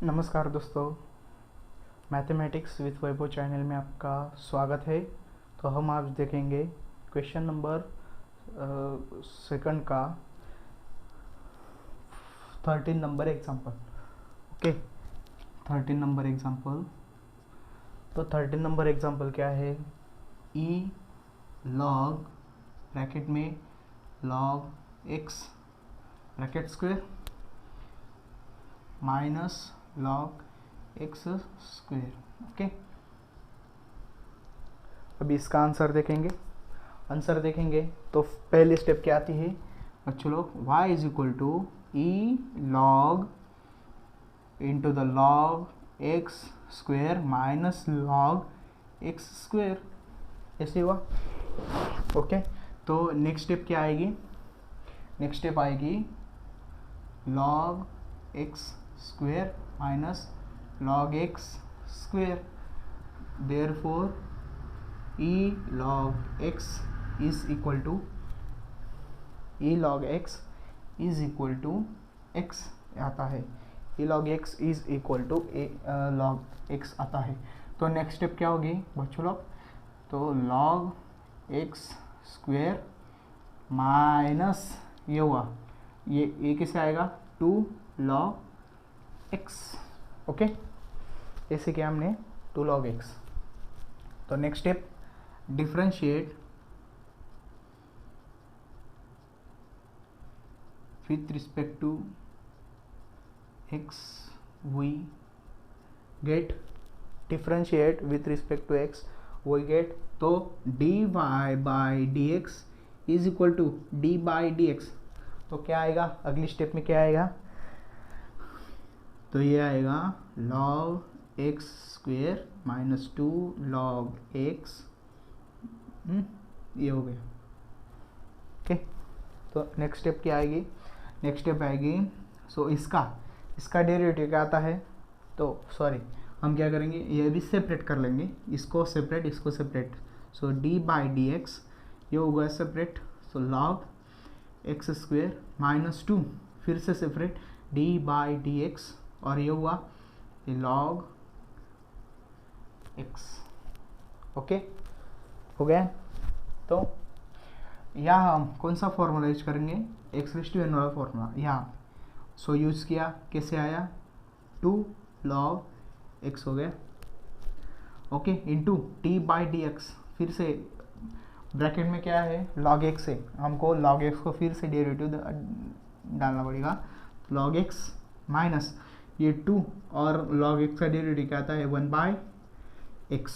नमस्कार दोस्तों, mathematics with Vaibhav channel में आपका स्वागत है। तो हम आज देखेंगे क्वेश्चन नंबर सेकंड का 13 number example. Okay, 13 number example. तो 13 नंबर एग्जाम्पल क्या है? ई लॉग ब्रैकेट में log x bracket square minus log x square. Okay, अभी इसका आंसर देखेंगे। तो पहली स्टेप क्या आती है बच्चों लोग? y is equal to e log into the log x square minus log x square. ऐसे हुआ। ओके, तो नेक्स्ट स्टेप क्या आएगी? नेक्स्ट स्टेप आएगी log x square minus log x square. Therefore e log x is equal to x आता है। e log x is equal to log x आता है। तो नेक्स्ट स्टेप क्या होगी बच्चों लोग? तो log x स्क्वायर माइनस ये हुआ, ये कैसे आएगा? 2 log x। ओके, ऐसे किया हमने 2 log x। तो next step differentiate with respect to x we get differentiate with respect to x we get। तो dy by dx is equal to d by dx। तो क्या आएगा अगली स्टेप में? क्या आएगा? तो ये आएगा log x square minus 2 log x। ये हो गया। ओके, तो नेक्स्ट स्टेप क्या आएगी? नेक्स्ट स्टेप आएगी इसका डेरिवेटिव क्या आता है? तो सॉरी, हम क्या करेंगे, ये भी सेपरेट कर लेंगे, इसको सेपरेट इसको separate. So d by d x ये होगा सेपरेट। सो log x स्क्वेयर माइनस 2 फिर से separate d by d x, और ये हुआ ये log x। ओके, हो गया। तो यहाँ हम कौन सा फॉर्मूला यूज करेंगे? x रेज़ टू n वाला फॉर्मूला यहाँ। सो यूज किया, कैसे आया? 2 log x हो गया। Okay, into d by d x, फिर से ब्रैकेट में क्या है? log x है, हमको log x को फिर से डेरिवेटिव डालना पड़ेगा। log x माइनस ये 2 और log x का डेरिवेटिव क्या आता है? 1 by x.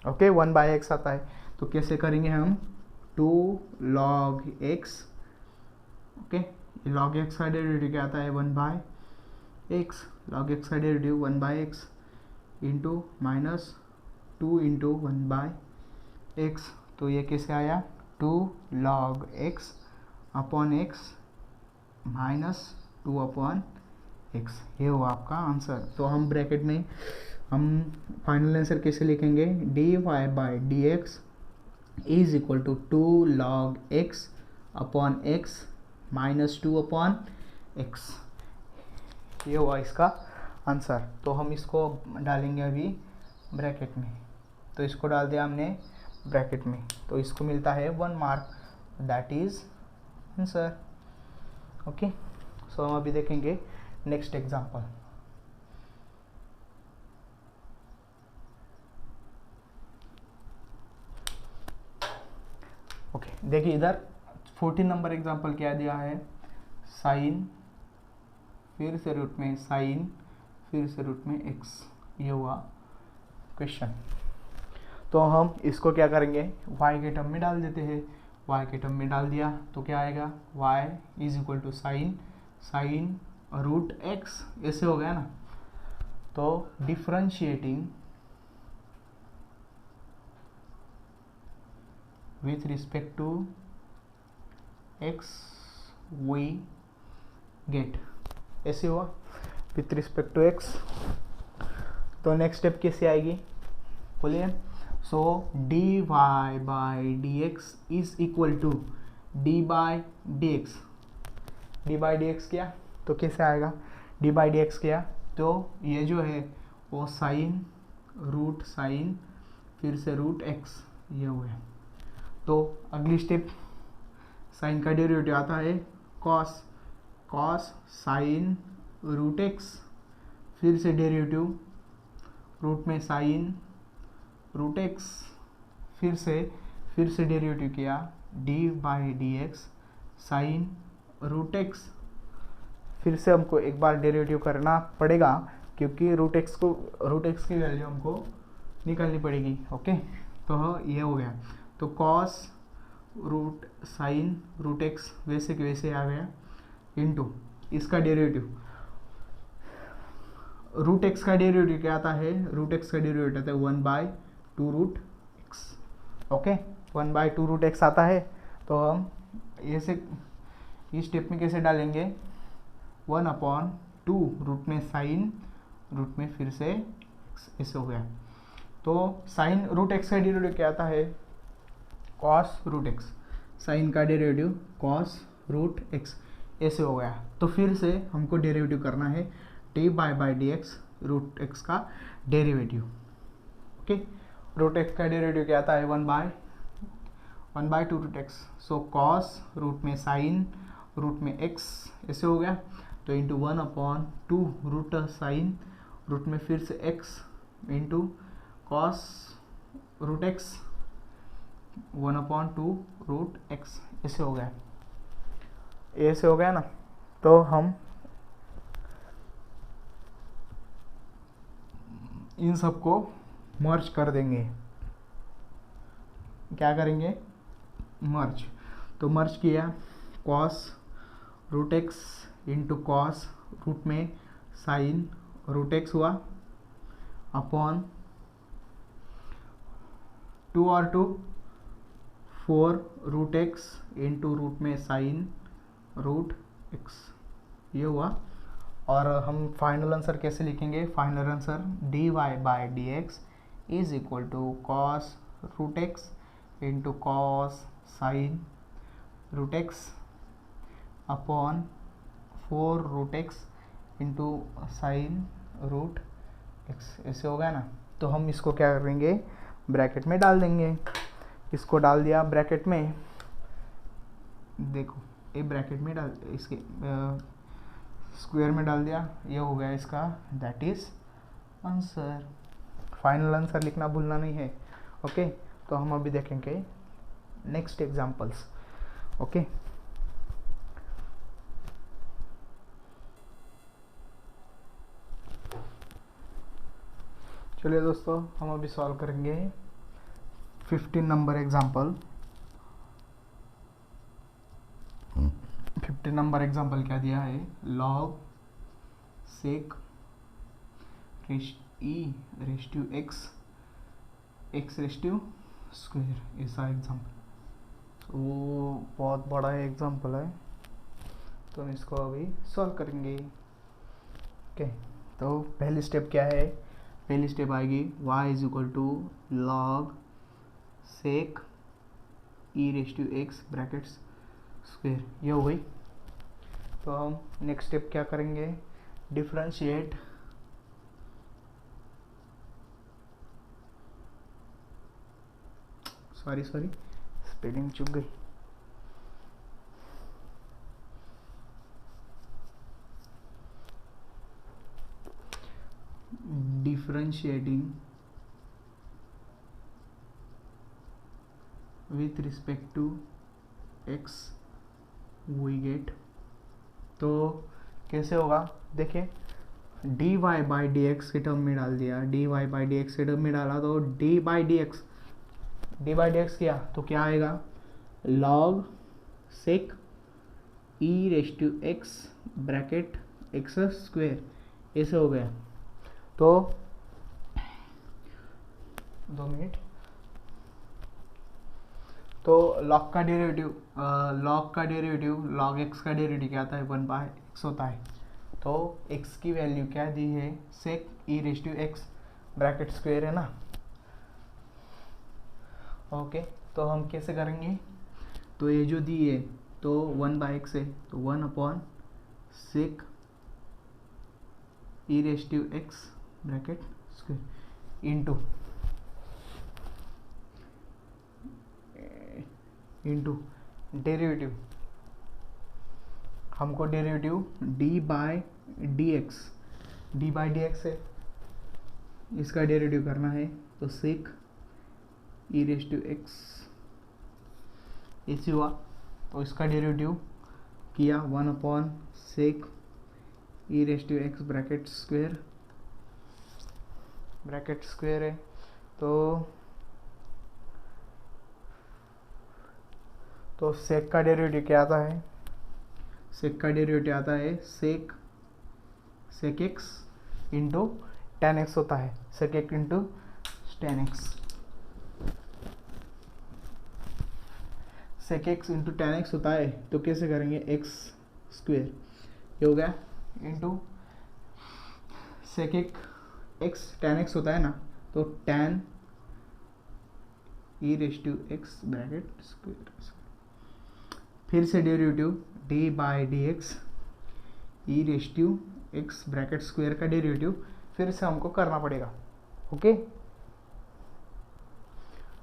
Okay, 1 by x आता है। तो कैसे करेंगे हम? 2 log x। Okay, log x का डेरिवेटिव क्या आता है? 1 बाई एक्स। log x का derivative 1 by x into minus 2 into 1 by x. तो ये कैसे आया? 2 log x upon x minus 2 upon x। ये हुआ आपका आंसर। तो हम ब्रैकेट में हम फाइनल आंसर कैसे लिखेंगे? dy by d x is equal to 2 log x upon x minus 2 upon x। ये हुआ इसका आंसर। तो हम इसको डालेंगे अभी ब्रैकेट में। तो इसको डाल दिया हमने ब्रैकेट में, तो इसको मिलता है 1 mark, that is answer. Okay, so हम अभी देखेंगे नेक्स्ट एग्जाम्पल। ओके, देखिए इधर 14 नंबर एग्जाम्पल क्या दिया है? साइन फिर से रूट में साइन फिर से रूट में एक्स। ये हुआ क्वेश्चन। तो हम इसको क्या करेंगे? y के टर्म में डाल देते हैं। y के टर्म में डाल दिया तो क्या आएगा? y is equal to sine root x. ऐसे हो गया ना। तो differentiating with respect to x we get, ऐसे हुआ विथ रिस्पेक्ट टू x। तो नेक्स्ट स्टेप कैसे आएगी बोलिए? So dy by d x is equal to d by d x. D by d x किया तो कैसे आएगा? डी बाई डी एक्स किया तो ये जो है वो साइन रूट साइन फिर से रूट एक्स ये हो गया। तो अगली स्टेप साइन का डेरिवेटिव आता है cos, cos sine root x फिर से डेरिवेटिव रूट में साइन रूट एक्स फिर से डेरिवेटिव किया d by d x sine root x. फिर से हमको एक बार डेरिवेटिव करना पड़ेगा क्योंकि रूट एक्स की वैल्यू हमको निकालनी पड़ेगी। ओके, तो ये हो गया। तो cos root sine root x वैसे के वैसे आ गया इनटू इसका डेरिवेटिव रूट एक्स का डेरिवेटिव क्या आता है, रूट एक्स का डेरिवेटिव आता है 1/2 root x. Okay, 1/2 root x आता है। तो हम ऐसे इस स्टेप में कैसे डालेंगे 1/2 रूट में साइन रूट में फिर से ऐसे हो गया। तो साइन रूट एक्स का डेरिवेटिव क्या आता है कॉस रूट एक्स, साइन का डेरिवेटिव कॉस रूट एक्स ऐसे हो गया। तो फिर से हमको डेरिवेटिव करना है d by d x root x का डेरिवेटिव। ओके, रूट एक्स का डेरिवेटिव क्या आता है 1/2 root x. So cos root में साइन रूट में एक्स ऐसे हो गया। तो इंटू 1/2 रूट साइन रूट में फिर से x into cos root x 1/2 root x ऐसे हो गया, ऐसे हो गया ना। तो हम इन सबको मर्ज कर देंगे। क्या करेंगे मर्ज। तो मर्ज किया cos root x into cos root में साइन रूट एक्स हुआ अपॉन 2 और 2 4 रूट एक्स इंटू रूट में साइन रूट एक्स ये हुआ। और हम फाइनल आंसर कैसे लिखेंगे, final answer d y by d x is equal to cos root x into cos sine root x upon 4 root x into sine root x ऐसे हो गया ना। तो हम इसको क्या करेंगे ब्रैकेट में डाल देंगे। इसको डाल दिया ब्रैकेट में, देखो ये ब्रैकेट में डाल इसके स्क्वायर में डाल दिया, ये हो गया इसका that is answer. Final answer लिखना भूलना नहीं है। ओके, तो हम अभी देखेंगे नेक्स्ट एग्जांपल्स। ओके, चलिए दोस्तों हम अभी सॉल्व करेंगे 15 नंबर एग्जांपल। 15 नंबर एग्जांपल क्या दिया है, log sec e raise to x raise to square, ऐसा एग्जांपल। वो बहुत बड़ा एग्जांपल है तो हम इसको अभी सॉल्व करेंगे। ओके, तो पहली स्टेप क्या है, पहली स्टेप आएगी y is equal to log sec e raise to x brackets square, ये हो गई। तो हम नेक्स्ट स्टेप क्या करेंगे, डिफरेंशिएट सॉरी स्पेलिंग चूक गई। Differentiating with respect to x we get. तो कैसे होगा देखिए, d y by d x के टर्म में डाल दिया, d y by d x के टर्म में डाला तो डी बाई डी एक्स किया तो क्या आएगा log sec e raise to x bracket x square ऐसे हो गया। तो 2 मिनट। तो लॉग का डेरिवेटिव लॉग एक्स का डेरिवेटिव क्या आता है 1/x होता है। तो x की वैल्यू क्या दी है sec e raise to x bracket square है ना। ओके, तो हम कैसे करेंगे, तो ये जो दी है तो 1/x है तो 1/सेक e raise to x bracket square into derivative, हमको derivative d by d x है, इसका डेरिवेटिव करना है, तो sec e raise to x ऐसे हुआ, तो इसका डेरिवेटिव किया 1 upon sec e raise to x bracket square है, तो सेक का डेरिवेटिव क्या आता है, सेक का डेरिवेटिव आता है sec x into tan x होता है, sec x into tan x, sec x into tan x होता है, तो कैसे करेंगे, एक्स स्क्वेयर ये हो गया into sec x tan x होता है ना, तो tan e raise to x bracket square, फिर से derivative d by d x e raise to x bracket square का डेरिवेटिव फिर से हमको करना पड़ेगा। ओके,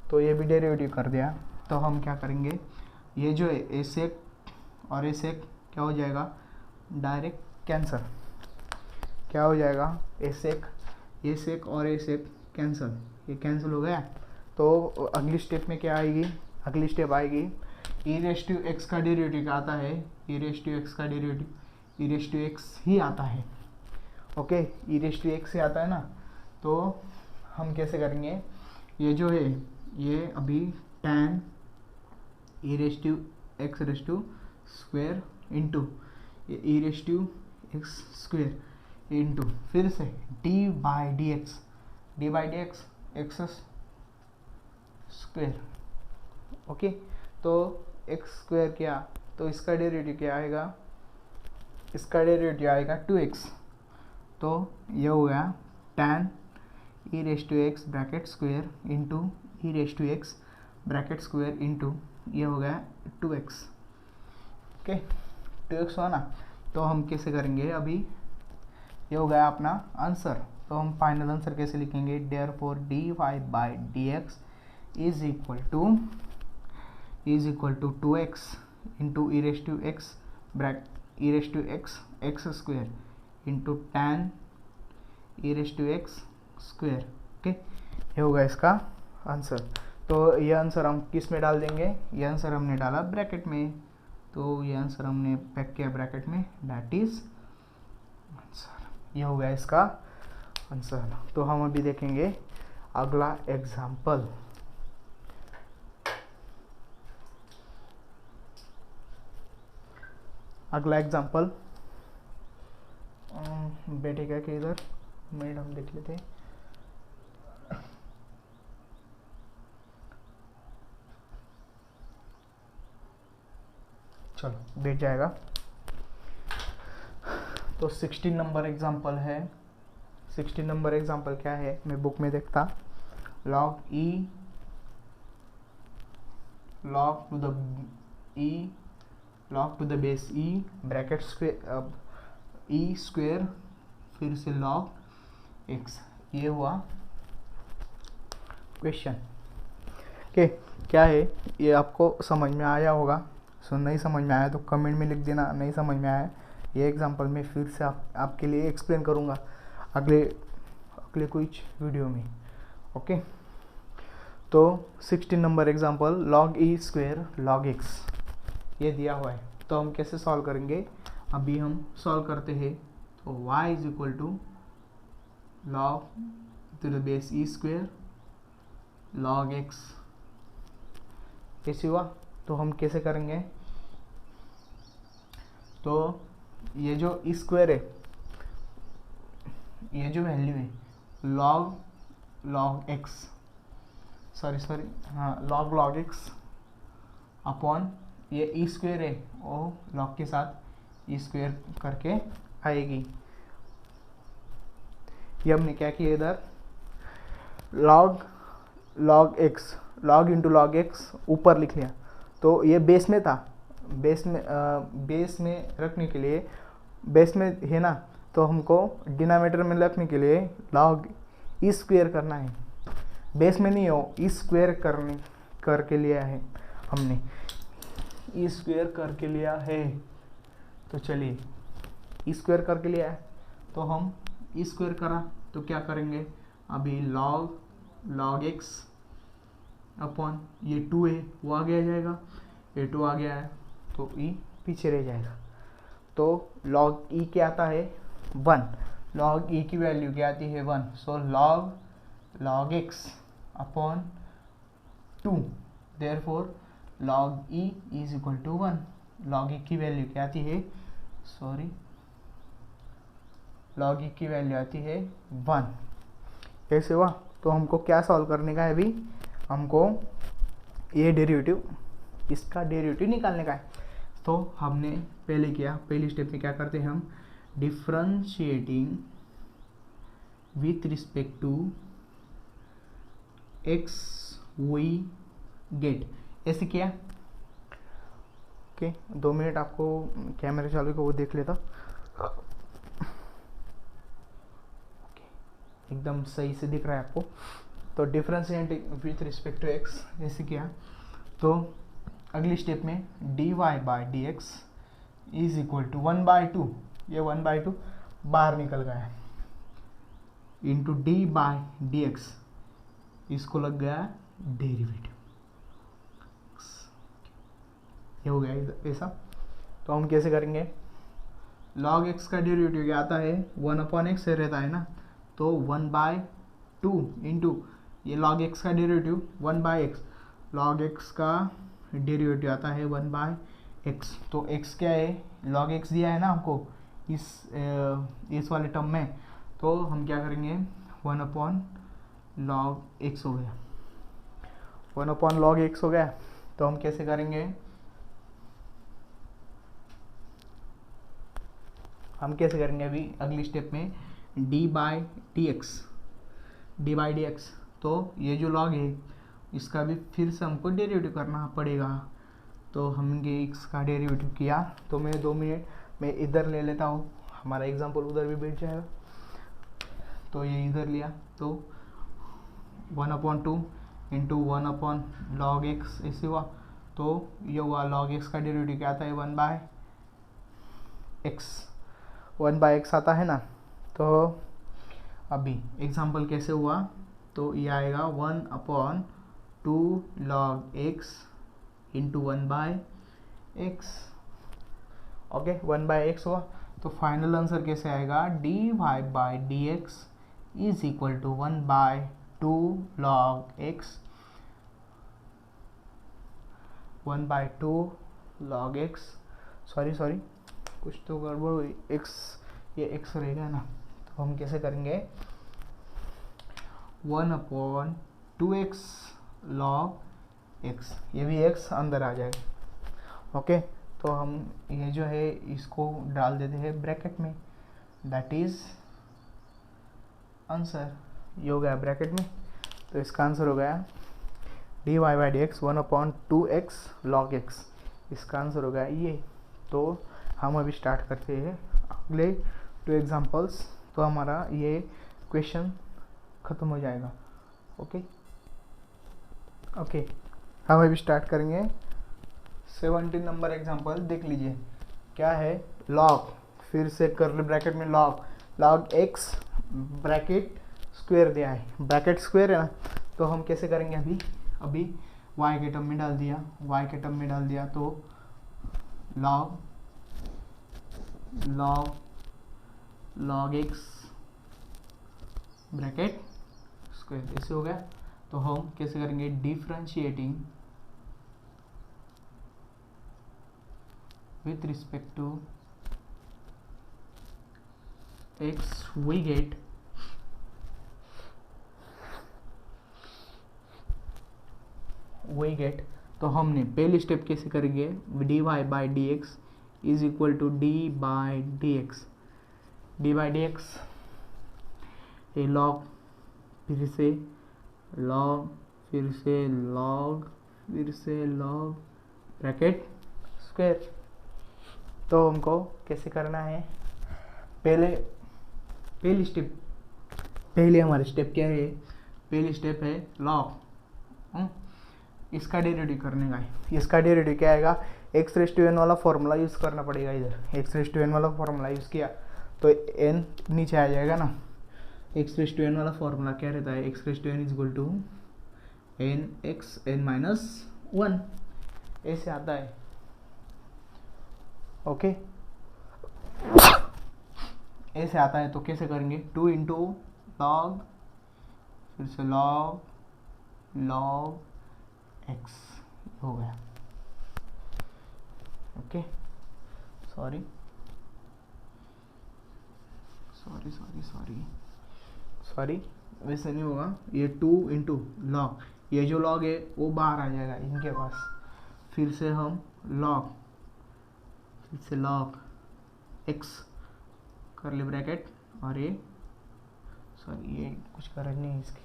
तो ये भी डेरिवेटिव कर दिया, तो हम क्या करेंगे, ये जो है ए सेक और ए सेक क्या हो जाएगा, डायरेक्ट कैंसल, क्या हो जाएगा, ए सेक और ए सेक कैंसल, ये कैंसिल हो गया, तो अगली स्टेप में क्या आएगी, अगली स्टेप आएगी ई रेस टू एक्स का डेरिवेटिव क्या आता है, ई रेस टू एक्स का derivative e raise to x ही आता है। Okay, e raise to x ही आता है ना, तो हम कैसे करेंगे, ये जो है ये अभी tan e raise to x raise to square into e raise to x square into फिर से d by d x x square. Okay, तो एक्स स्क्वायर किया, तो इसका डेरिवेटिव क्या आएगा, इसका डेरिवेटिव आएगा 2x, तो ये हो गया tan e raise to x bracket square into e raise to x bracket square into ये हो गया 2x। ओके, 2x हुआ ना, तो हम कैसे करेंगे, अभी ये हो गया अपना आंसर, तो हम फाइनल आंसर कैसे लिखेंगे, therefore d y by d x is equal to 2x into e raise to x e raise to x square into tan e raise to x square. Okay, ये होगा इसका answer. तो ये answer हम किस में डाल देंगे, ये आंसर हमने डाला ब्रैकेट में, तो ये आंसर हमने पैक किया ब्रैकेट में, दैट इज आंसर, ये हो गया इसका आंसर। तो हम अभी देखेंगे अगला एग्जाम्पल। अगला एग्जाम्पल बैठेगा कि इधर मिनट हम देख लेते हैं, चलो बैठ जाएगा। तो 16 नंबर एग्जाम्पल है, 16 नंबर एग्जाम्पल क्या है, मैं बुक में देखता, log to the base e bracket square E square फिर से log x, ये हुआ क्वेश्चन। ओके, क्या है ये आपको समझ में आया होगा, सो नहीं समझ में आया तो कमेंट में लिख देना, नहीं समझ में आया, ये एग्जांपल मैं फिर से आपके लिए एक्सप्लेन करूँगा अगले कुछ वीडियो में। ओके, तो 16 number example log e square log x ये दिया हुआ है, तो हम कैसे सॉल्व करेंगे, अभी हम सॉल्व करते हैं। तो y is equal to log to the base e square log x ऐसे हुआ, तो हम कैसे करेंगे, तो ये जो e स्क्वायर है, ये जो वैल्यू है log x log x upon ये ई स्क्वायर है वो लॉग के साथ ई स्क्वायर करके आएगी। ये हमने क्या किया, इधर log इंटू log x ऊपर लिख लिया, तो ये बेस में था, बेस में रखने के लिए, बेस में है ना, तो हमको डिनोमिनेटर में रखने के लिए लॉग ई स्क्वायर करना है, बेस में नहीं हो, ई स्क्वायर करके लिया है हमने, ई स्क्वायर करके लिया है। तो चलिए ई स्क्वायर करके लिया है, तो हम ई स्क्वायर करा तो क्या करेंगे, अभी लॉग एक्स अपॉन ये 2 है वो आगे आ जाएगा, ये 2 आ गया है तो ई पीछे रह जाएगा। तो लॉग ई क्या आता है 1, लॉग ई की वैल्यू क्या आती है 1, so log x upon 2, therefore log e is equal to 1। Log e की वैल्यू क्या आती है, लॉग ई की वैल्यू आती है 1। कैसे हुआ, तो हमको क्या सॉल्व करने का है, अभी हमको ये डेरिवेटिव, इसका डेरिवेटिव निकालने का है। तो हमने पहले किया, पहली स्टेप में क्या करते हैं हम, differentiating with respect to x we get, ऐसे किया। ओके 2 मिनट आपको कैमरे चालू को वो देख लेता, एकदम सही से दिख रहा है आपको। तो differentiating with respect to x ऐसे किया, तो अगली स्टेप में d y by d x is equal to 1/2, ये 1/2 बाहर निकल गया है, into d by d x, इसको लग गया डेरिवेटिव, ये हो गया ऐसा। तो हम कैसे करेंगे, लॉग एक्स का डेरिवेटिव क्या आता है 1/x से रहता है ना, तो 1/2 इंटू ये लॉग एक्स का डेरिवेटिव 1/x, लॉग एक्स का डेरिवेटिव आता है 1/x। तो x क्या है, log x दिया है ना हमको इस वाले टर्म में, तो हम क्या करेंगे 1/log x हो गया, 1/log x हो गया। तो हम कैसे करेंगे, अभी अगली स्टेप में डी बाई डी एक्स, तो ये जो log है इसका भी फिर से हमको डेरिवेटिव करना पड़ेगा। तो हमने x का डेरिवेटिव किया, तो मैं 2 मिनट में इधर ले लेता हूँ, हमारा एग्जाम्पल उधर भी बैठ जाएगा। तो ये इधर लिया, तो 1/2 इंटू 1/log x ऐसे हुआ, तो ये हुआ log x का डेरिवेटिव क्या आता है 1/x आता है ना। तो अभी एग्जाम्पल कैसे हुआ, तो ये आएगा 1/2 log x into 1/x, okay 1/x हुआ। तो फाइनल आंसर कैसे आएगा, d y by d x is equal to 1/2 log x, 1/2 log x, sorry कुछ तो गड़बड़ हुई, x ये x रहेगा ना, तो हम कैसे करेंगे 1/2x log x, ये भी x अंदर आ जाएगा। ओके तो हम ये जो है इसको डाल देते हैं ब्रैकेट में, दैट इज आंसर, ये हो गया ब्रैकेट में। तो इसका आंसर हो गया d y by d x 1/2x log x, इसका आंसर हो गया ये। तो हम अभी स्टार्ट करते हैं अगले 2 एग्जांपल्स, तो हमारा ये क्वेश्चन ख़त्म हो जाएगा। ओके हम अभी स्टार्ट करेंगे 17 नंबर एग्जांपल, देख लीजिए क्या है, लॉग, फिर से कर्ली ब्रैकेट में लॉग एक्स ब्रैकेट स्क्वायर दिया है, ब्रैकेट स्क्वायर है ना। तो हम कैसे करेंगे, अभी y के टर्म में डाल दिया, तो log x ब्रैकेट स्क्वायर ऐसे हो गया। तो हम कैसे करेंगे, differentiating with respect to x we get तो हमने पहली स्टेप कैसे करेंगे, d y by d x is equal to d by d x, ये लॉग, फिर से लॉग ब्रैकेट स्क्वायर। तो हमको कैसे करना है, पहले पहली हमारी स्टेप क्या है, पहली स्टेप है लॉग, इसका डेरिवेटिव करने का है। इसका डेरिवेटिव क्या आएगा, x⁻n वाला फॉर्मूला यूज़ करना पड़ेगा। इधर x⁻n वाला फॉर्मूला यूज़ किया तो n नीचे आ जाएगा ना। x⁻n वाला फॉर्मूला क्या रहता है, x⁻n इक्वल टू n(x(n-1) ऐसे आता है। ओके, ऐसे आता है। तो कैसे करेंगे, 2 इंटू लॉग, फिर से लॉग x हो गया। ओके, सॉरी, वैसे नहीं होगा। ये 2 इंटू लॉग, ये जो लॉग है वो बाहर आ जाएगा इनके पास। फिर से हम लॉग x करली ब्रैकेट, और ये ये कुछ करंट नहीं है इसकी।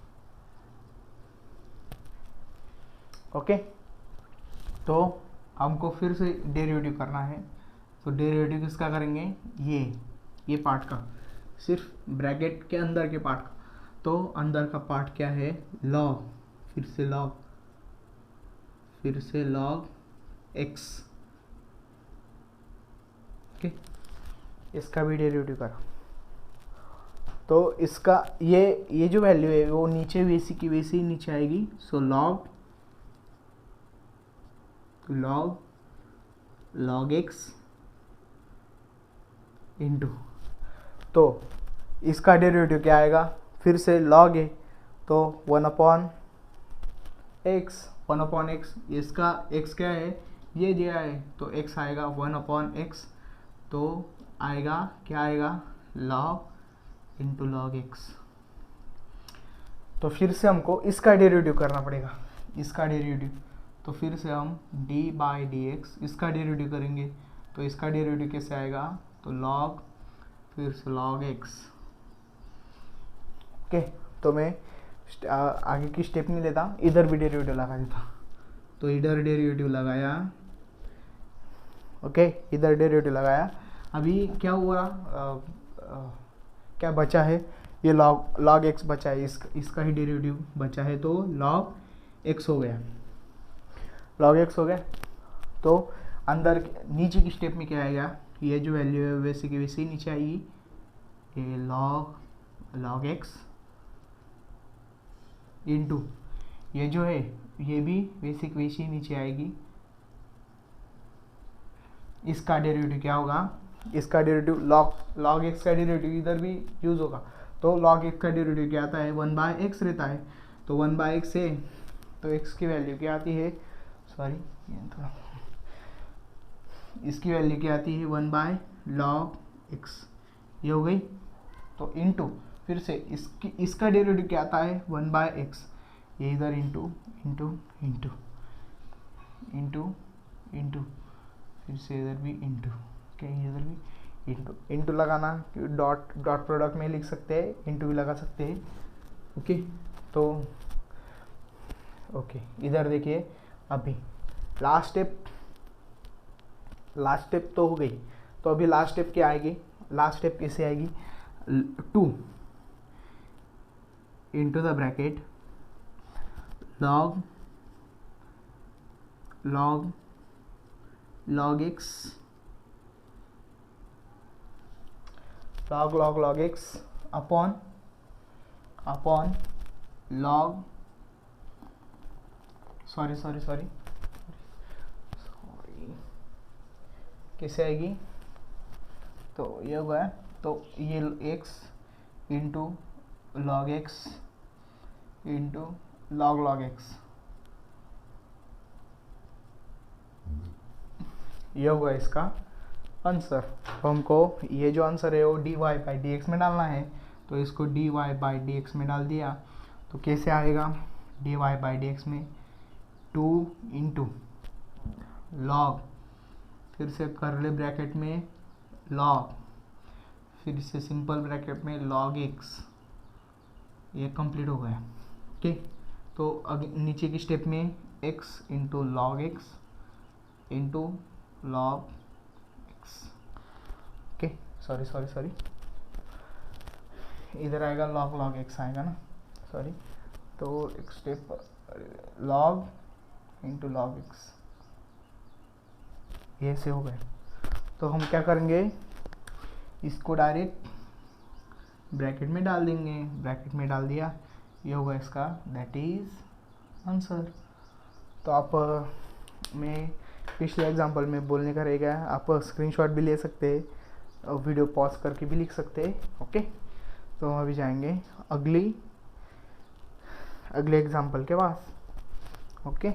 ओके, तो हमको फिर से डेरिवेटिव करना है। तो डेरिवेटिव किसका करेंगे, ये पार्ट का, सिर्फ ब्रैकेट के अंदर के पार्ट का। तो अंदर का पार्ट क्या है, लॉग, फिर से लॉग x। ओके, इसका भी डेरिवेटिव करा। तो इसका ये जो वैल्यू है वो नीचे वैसी की वैसी ही नीचे आएगी। सो लॉग x इंटू, तो इसका डेरिवेटिव क्या आएगा, फिर से लॉग है तो 1/x, इसका x क्या है, ये दिया है तो x आएगा 1/x। तो आएगा क्या आएगा, लॉग इंटू लॉग x। तो फिर से हमको इसका डेरिवेटिव करना पड़ेगा, इसका डेरिवेटिव। तो फिर से हम d/dx इसका डेरिवेटिव करेंगे। तो इसका डेरिवेटिव कैसे आएगा, तो लॉग, फिर से लॉग x। ओके, तो मैं आगे की स्टेप नहीं लेता, इधर भी डेरिवेटिव लगा देता। तो इधर डेरिवेटिव लगाया, ओके, इधर डेरिवेटिव लगाया। अभी क्या हुआ, क्या बचा है, ये लॉग x बचा है, इसका ही डेरिवेटिव बचा है। तो लॉग x हो गया, तो अंदर नीचे की स्टेप में क्या आएगा, ये जो वैल्यू है वैसे की वैसे ही नीचे आएगी। ये लॉग x इंटू ये जो है ये भी वैसे की वैसे ही नीचे आएगी। इसका डेरिवेटिव क्या होगा, इसका डेरिवेटिव लॉग x का डेरिवेटिव इधर भी यूज होगा। तो लॉग x का डेरिवेटिव क्या आता है, 1/x रहता है। तो 1/x है तो x की वैल्यू क्या आती है, सॉरी थोड़ा, इसकी वैल्यू क्या आती है, 1/log x, ये हो गई। तो इंटू फिर से इसका डेरिवेटिव क्या आता है, 1/x, ये इधर इंटू फिर से इधर भी इंटू, क्या इधर भी इंटू लगाना, डॉट प्रोडक्ट में लिख सकते हैं, इंटू भी लगा सकते हैं। ओके, तो ओके, इधर देखिए अभी लास्ट स्टेप तो हो गई। तो अभी लास्ट स्टेप क्या आएगी, लास्ट स्टेप कैसे आएगी, 2 into the bracket log x log x upon log, sorry कैसे आएगी, तो ये हो गया। तो ये x into log x into log x, ये होगा इसका आंसर। तो हमको ये जो आंसर है वो dy/dx में डालना है। तो इसको dy/dx में डाल दिया तो कैसे आएगा, dy/dx में 2 इंटू लॉग, फिर से कर्ली ब्रैकेट में लॉग, फिर से सिंपल ब्रैकेट में log x, ये कंप्लीट हो गया। ओके, तो अगर नीचे की स्टेप में x into log x into log x। Okay, sorry इधर आएगा log log x आएगा ना, सॉरी, तो एक step log into log x, ये से हो गए। तो हम क्या करेंगे, इसको डायरेक्ट ब्रैकेट में डाल देंगे, ब्रैकेट में डाल दिया, ये होगा इसका, दैट इज आंसर। तो आप मैं पिछले एग्जांपल में बोलने का रहेगा, आप स्क्रीनशॉट भी ले सकते हैं और वीडियो पॉज करके भी लिख सकते हैं। ओके, तो हम अभी जाएंगे अगले एग्जांपल के पास। ओके,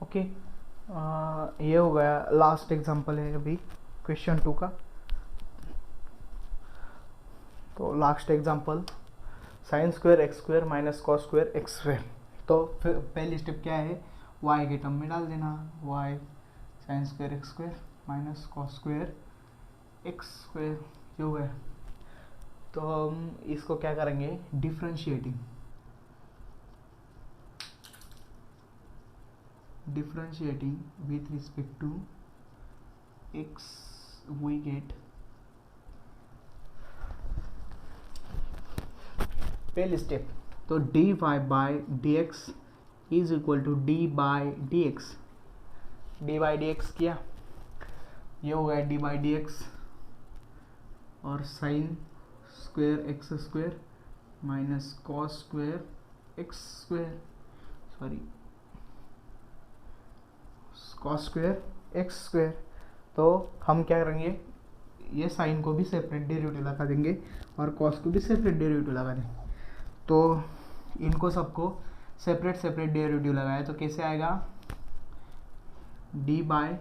ओके, ये हो गया, लास्ट एग्जांपल है अभी क्वेश्चन 2 का। तो last example, sign square x square minus cos square x square. तो फिर पहली स्टेप क्या है, y के टर्म में डाल देना, y sine square x square minus cos square x square, जो है। तो हम इसको क्या करेंगे, differentiating with respect to x, we get पहले स्टेप, तो dy by dx is equal to d by dx, d by dx किया, ये हो गया d बाई dx, और sine square x square minus cos square x square, sorry cos square x square. तो हम क्या करेंगे, ये साइन को भी सेपरेट डेरिवेटिव लगा देंगे और कॉस को भी सेपरेट डेरिवेटिव लगा देंगे। तो इनको सबको सेपरेट सेपरेट डेरिवेटिव लगाया तो कैसे आएगा, d बाई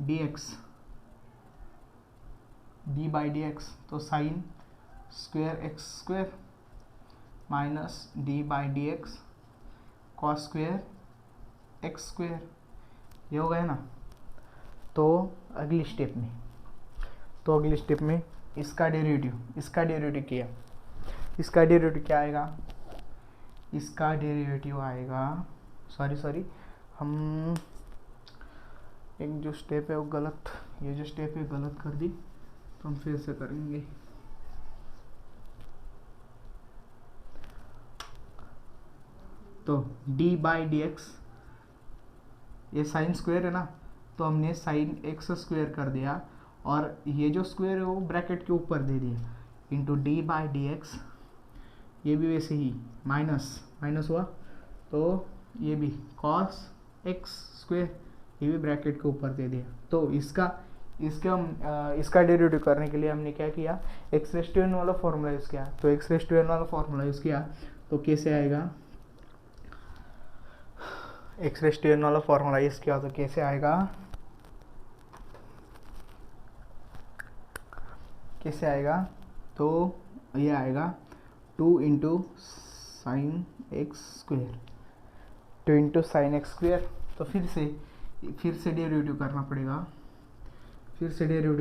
dx, तो sign square x square minus d by dx cos square x square, ये हो गया ना। तो अगली स्टेप में इसका डेरिवेटिव किया, इसका डेरिवेटिव क्या आएगा, इसका डेरिवेटिव आएगा, सॉरी हम एक जो स्टेप है वो गलत, ये जो स्टेप है गलत कर दी, तो हम फिर से करेंगे। तो d बाई डी एक्स, ये साइन स्क्वायर है ना, तो हमने साइन एक्स स्क्वायर कर दिया और ये जो स्क्वायर है वो ब्रैकेट के ऊपर दे दिया, into d by d x, ये भी वैसे ही माइनस हुआ, तो ये भी कॉस एक्स स्क्वायर, ये भी ब्रैकेट के ऊपर दे दिया। तो इसका डेरिवेटिव करने के लिए हमने क्या किया, एक्स रेज़ टू एन वाला फॉर्मूला यूज़ किया। तो एक्स रेज़ टू एन वाला फॉर्मूला यूज़ किया तो कैसे आएगा, एक्स रेज़ टू एन वाला फॉर्मूला यूज़ किया तो कैसे आएगा, तो ये आएगा 2 into sine x square, 2 into sine x square. तो फिर से डेरिवेटिव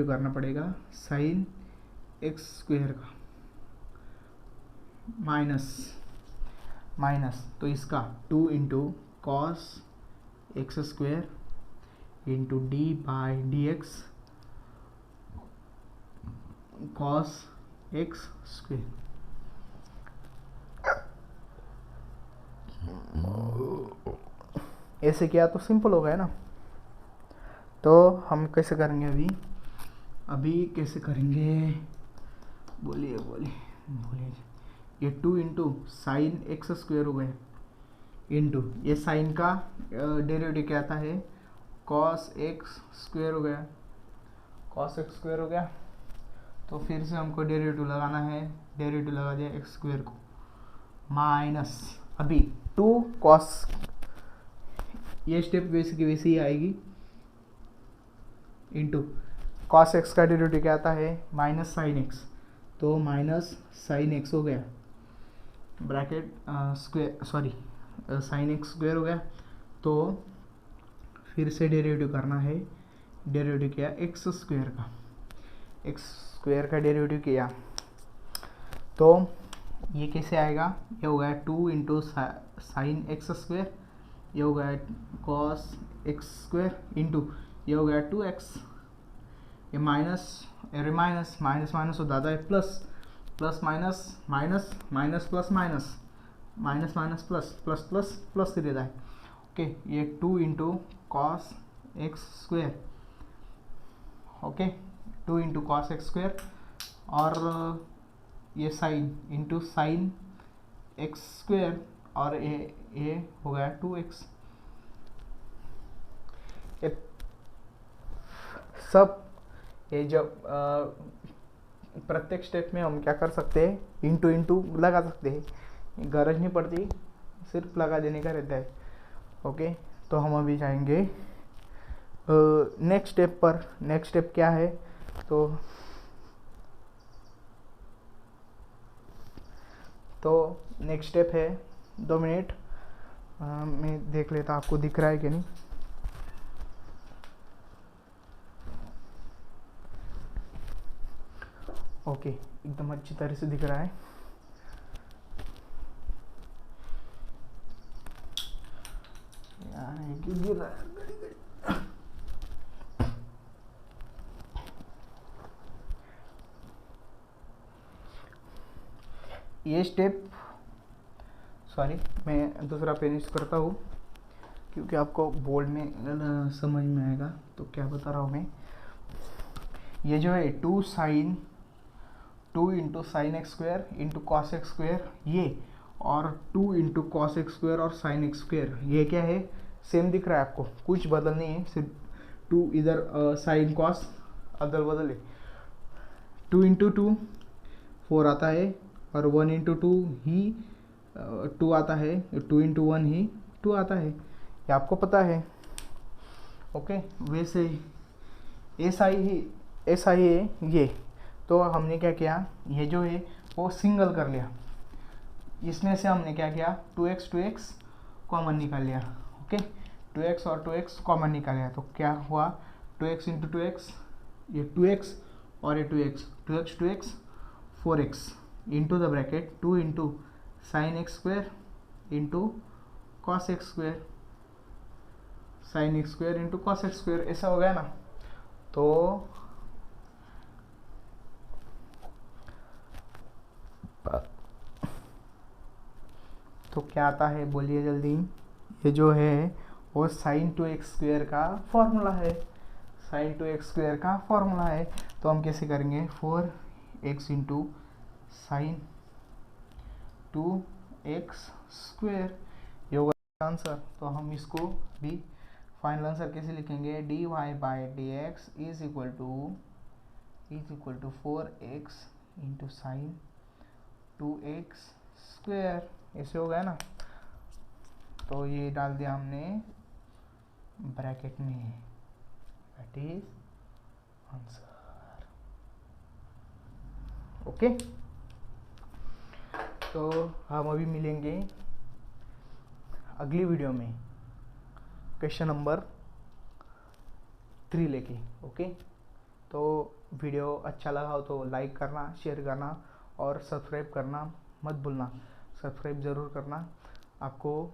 करना पड़ेगा, साइन एक्स स्क्वायर का माइनस, तो इसका 2 into cos x square into d by d x cos x square. ऐसे किया तो सिंपल हो गया ना। तो हम कैसे करेंगे, अभी कैसे करेंगे, बोलिए ये 2 इंटू साइन एक्स स्क्वायर हो गया, इंटू ये साइन का डेरिवेटिव क्या आता है, कॉस एक्स स्क्वायर हो गया, तो फिर से हमको डेरिवेटिव लगाना है, डेरिवेटिव लगा दिया एक्स स्क्वायर को, माइनस अभी 2 कॉस, ये स्टेप वैसे की वैसे ही आएगी, इंटू कॉस एक्स का डेरिवेटिव क्या आता है, माइनस साइन एक्स, तो माइनस साइन एक्स हो गया, bracket square, sorry sine x square हो गया। तो फिर से डेरिवेटिव करना है, डेरिवेटिव किया एक्स स्क्वायर का डेरिवेटिव किया, तो ये कैसे आएगा, ये हो गया 2 इंटू साइन एक्स स्क्वायर, ये हो गया कॉस एक्स स्क्वायर, इंटू ये हो गया 2x, ये माइनस माइनस माइनस माइनस हो जाता है plus, plus minus minus minus plus minus minus minus plus plus plus plus से देता है। ओके, ये 2 into cos x square, okay 2 into cos x square, और ये sine into sine x square, और ये हो गया 2x। ये सब, ये जब प्रत्येक स्टेप में हम क्या कर सकते हैं, इंटू इंटू लगा सकते हैं, गरज नहीं पड़ती, सिर्फ लगा देने का रहता है। ओके, तो हम अभी जाएंगे नेक्स्ट स्टेप पर। नेक्स्ट स्टेप क्या है, तो नेक्स्ट स्टेप है, 2 मिनट मैं देख लेता आपको दिख रहा है कि नहीं। ओके, एकदम अच्छी तरह से दिख रहा है। यार क्यों गिर रहा है? ये स्टेप, सॉरी मैं दूसरा पेन यूज करता हूँ क्योंकि आपको बोर्ड में समझ में आएगा, तो क्या बता रहा हूँ मैं। ये जो है 2 into sine x square into cos x square, ये और 2 इंटू कॉस एक्स स्क्वेयर और साइन एक्स स्क्वेयर, ये क्या है, सेम दिख रहा है आपको, कुछ बदल नहीं है, सिर्फ 2 इधर साइन कॉस अदल बदल है। 2 इंटू 2 4 आता है, और 1 इंटू 2 ही 2 आता है, 2 इंटू 1 ही 2 आता है, ये आपको पता है। ओके, वैसे ऐसा ही है ये। तो हमने क्या किया, ये जो है वो सिंगल कर लिया, इसमें से हमने क्या किया, 2x कॉमन निकाल लिया। ओके, 2x और 2x कॉमन निकाल लिया, तो क्या हुआ, 2x इंटू 2x, ये 2x और ये 2x 4x into the bracket 2 into sine x square into cos x square, sine x square into cos x square, ऐसा हो गया ना। तो क्या आता है, बोलिए जल्दी। ये जो है वो साइन 2x स्क्वेयर का फॉर्मूला है, साइन 2x स्क्वेयर का फॉर्मूला है। तो हम कैसे करेंगे, 4x into sine 2x square, ये होगा आंसर। तो हम इसको भी फाइनल आंसर कैसे लिखेंगे, dy by d x is equal to 4x into sine 2x square, ऐसे हो गया ना। तो ये डाल दिया हमने ब्रैकेट में, दैट इज आंसर। ओके, तो हम अभी मिलेंगे अगली वीडियो में क्वेश्चन नंबर 3 लेके। ओके, तो वीडियो अच्छा लगा हो तो लाइक करना, शेयर करना और सब्सक्राइब करना मत भूलना। सब्सक्राइब ज़रूर करना आपको,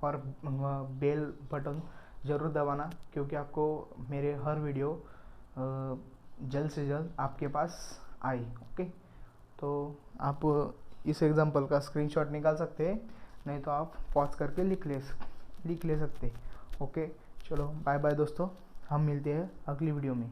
और बेल बटन ज़रूर दबाना, क्योंकि आपको मेरे हर वीडियो जल्द से जल्द आपके पास आए। ओके, तो आप इस एग्जांपल का स्क्रीनशॉट निकाल सकते हैं, नहीं तो आप पॉज करके लिख ले सकते। ओके, चलो बाय बाय दोस्तों, हम मिलते हैं अगली वीडियो में।